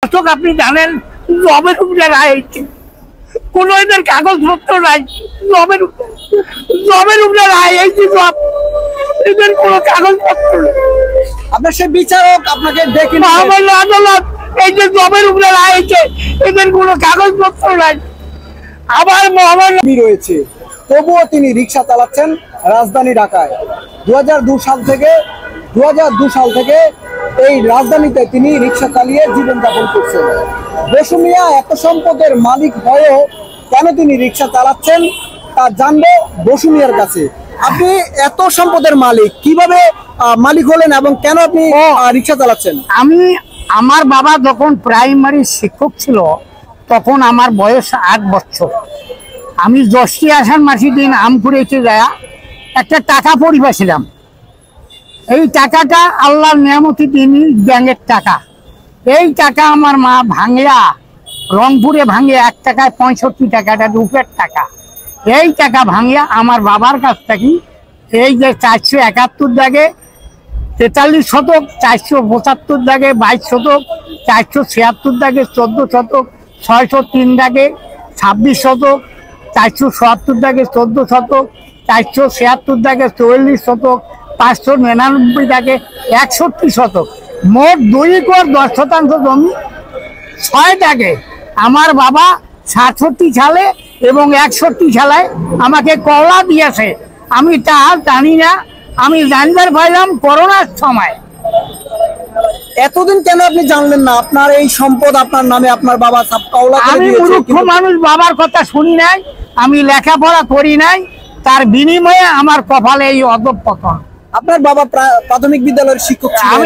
দর্শক আপনি জানেন জবের উপরে রায় হয়েছে, কোন এদের কাগজপত্র নাই। জবের উপরে রায় হয়েছে, জব এদের কোন কাগজপত্র নেই। আপনার সে বিচারক আপনাকে ডেকে মহামান্য আদালত এই যে জবের উপরে রায় হয়েছে, এদের কোন কাগজপত্র নাই। আবার মহামান্য রয়েছে, তবুও তিনি রিক্সা চালাচ্ছেন রাজধানী ঢাকায়। 2002 সাল থেকে এই রাজধানীতে তিনি রিক্সা চালিয়ে জীবনযাপন করছেন। বসু মিয়া এত সম্পদের মালিক হয়েও কেন তিনি রিক্সা চালাচ্ছেন তা জানবো বসু মিয়ার কাছে। আপনি এত সম্পদের মালিক কিভাবে মালিক হলেন এবং কেন আপনি রিক্সা চালাচ্ছেন? আমার বাবা যখন প্রাইমারি শিক্ষক ছিল তখন আমার বয়স 8 বছর। আমি জ্যৈষ্ঠী আষাঢ় মাসের দিন আমপুরেতে যায় একটা টাকা পরিবাছিলাম। এই টাকাটা আল্লাহর নিয়ামতি তিনি ব্যাংকের টাকা। এই টাকা আমার মা ভাঙিয়া রংপুরে ভাঙিয়া 1 টাকায় 65 টাকাটা রূপের টাকা। এই টাকা ভাঙিয়া আমার বাবার কাছ থেকে এই যে 471 দাগে 43 শতক, 475 দাগে 22 শতক, 476 দাগে 14 শতক, 603 দাগে 26 শতক, 477 দাগে 14 শতক, 476 দাগে 44 শতক, 599 দাগে 61 শতক, মোট 2 একর 10 শতাংশ জমি 6 দাগে আমার বাবা 67 সালে এবং 61 সালে আমাকে কলা দিয়েছে। আমি তা জানি না, আমি জানবার পাইলাম করোনার সময়। এতদিন কেন আপনি জানলেন না আপনার এই সম্পদ আপনার নামে আপনার বাবা সব কওলা করে দিয়েছে? আমি মূর্খ মানুষ, বাবার কথা শুনি নাই, আমি লেখাপড়া করি নাই, তার বিনিময়ে আমার কপালে এই অধঃপতন। আপনার বাবা প্রাথমিক বিদ্যালয়ের শিক্ষক ছিলেন,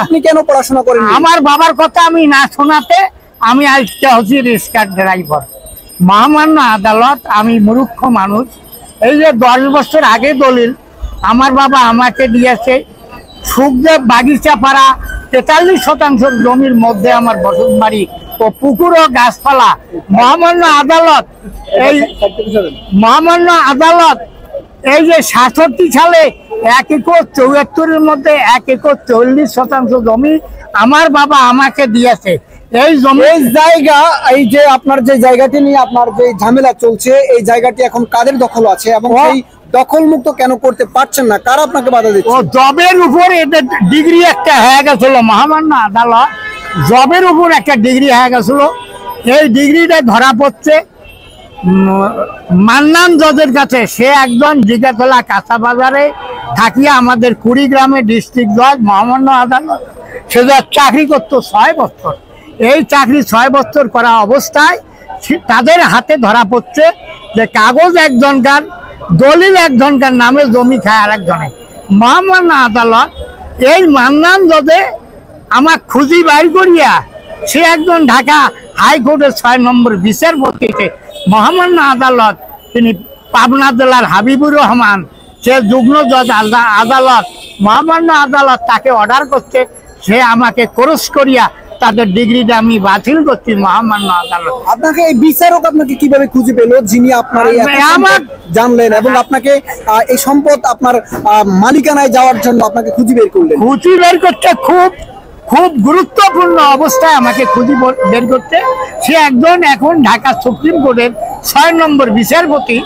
আপনি কেন পড়াশোনা করেন? আমার বাবার কথা আমি না শোনাতে আমি আজকে হচ্ছি রিক্সা ড্রাইভার। মহামান্য আদালত, আমি মূর্খ মানুষ। এই যে 10 বছর আগে দলিল আমার বাবা আমাকে দিয়েছে, সুখদেব বাগিচা পাড়া 43 শতাংশ জমির মধ্যে আমার বসত বাড়ি ও পুকুর ও গাছপালা। মহামান্য আদালত এই যে 67 সালে 1 একর 74-এর মধ্যে 1 একর 40 শতাংশ জমি আমার বাবা আমাকে দিয়েছে। এই জমি জায়গা, এই যে আপনার যে জায়গাটি নিয়ে আপনার যে ঝামেলা চলছে, এই জায়গাটি এখন কাদের দখল আছে এবং এই দখল মুক্ত কেন করতে পারছেন না? কারা আপনাকে বাধা দিচ্ছে? জবের উপর এদের ডিগ্রি একটা হয়ে গেছিল। মহামান্য আদালত জবের উপর একটা ডিগ্রি হয়ে গেছিল। এই ডিগ্রিটা ধরা পড়ছে মান্নান জজের কাছে। সে একজন জিগাতলা কাঁচা বাজারে থাকিয়া আমাদের কুড়িগ্রামে ডিস্ট্রিক্ট জজ মহামান্য আদালত। সে চাকরি করতো 6 বছর। এই চাকরি 6 বছর করা অবস্থায় তাদের হাতে ধরা পড়ছে যে কাগজ একজনকার, দলিল একজনকার নামে, জমি খায় আর একজনে। মহামান্য আদালত এই মান্নান জজে আমার খুঁজি বাইর করিয়া সে একজন ঢাকা হাইকোর্টের 6 নম্বর বিচারপতিকে মহামান্য আদালত, তিনি পাবনা জেলার হাবিবুর রহমান, সে যুগ্ম জজ আদালত, মহামান্য আদালত তাকে অর্ডার করছে সে আমাকে ক্রস করিয়া তাদের ডিগ্রিটা আমি বাতিল করছি। মহামান্য আদালত আপনাকে এই বিচারক আপনাকে কিভাবে খুঁজে পেল, যিনি আপনার জানলেন এবং আপনাকে এই সম্পদ আপনার মালিকানায় যাওয়ার জন্য আপনাকে খুঁজে বের করলেন? খুঁজে বের করতে খুব গুরুত্বপূর্ণ অবস্থায় আমাকে খুঁজে বের করতে সে একজন এখন ঢাকা সুপ্রিম কোর্টের 6 নম্বর বিচারপতি,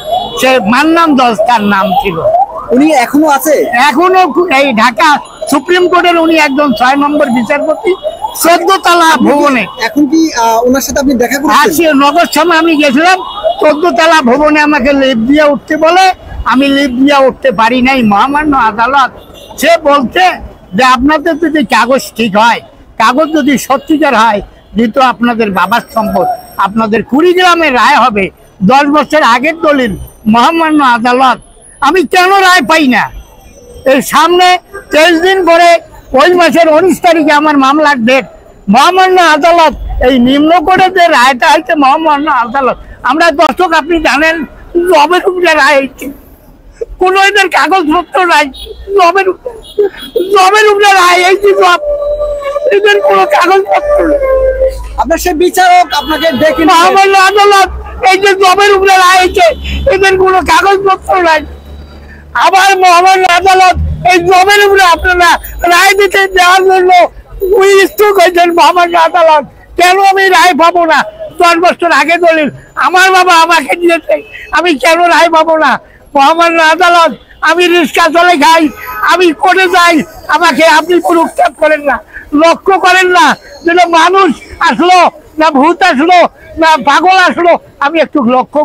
সে মান্নান জজ তার নাম ছিল। উনি এখনো আছে? এখনো এই ঢাকা সুপ্রিম কোর্টের উনি একজন 6 নম্বর বিচারপতি, 14 তলা ভবনে। এখন কি ওনার সাথে আপনি দেখা করেছেন? নগর সময় আমি গেছিলাম, 14 তলা ভবনে আমাকে লিফট দিয়ে উঠতে বলে, আমি লিফট দিয়ে উঠতে পারি নাই। মহামান্য আদালত সে বলতে যে আপনাদের যদি কাগজ ঠিক হয়, কাগজ যদি সত্যিকার হয়, যেহেতু আপনাদের বাবার সম্পদ, আপনাদের কুড়িগ্রামে রায় হবে 10 বছর আগের দলিল। মহামান্য আদালত আমি কেন রায় পাই না? এই সামনে 23 দিন পরে ওই মাসের 19 তারিখে আমার মামলার ডেট। মহামান্য আদালত এই নিম্ন কোর্টে যে রায়টা হয়েছে, মহামান্য আদালত, আমরা দর্শক আপনি জানেন জবের উপরে রায় হয়েছে, কোন এদের কাগজপত্র নাই। জবের উপরে রায় হয়েছে, জব এদের কোন কাগজপত্র নেই। আপনার সে বিচারক আপনাকে ডেকে মহামান্য আদালত এই যে জবের উপরে রায় হয়েছে, এদের কোন কাগজপত্র নাই। আবার মহামান্য আদালত এই জবের উপরে আপনারা রায় দিতে দেওয়ার জন্য মহামান্য আদালত কেন আমি রায় পাবো না? 10 বছর আগে দলিল আমার বাবা আমাকে দিয়েছে, আমি কেন রায় পাবো না? মহামান্য আদালত, আমি রিক্সা চলে খাই, আমি কোর্টে যাই, আমাকে আপনি পুরস্কার করেন না, লক্ষ্য করেন না যেন মানুষ আসলো না ভূত আসলো না পাগল আসলো, আমি একটু লক্ষ্য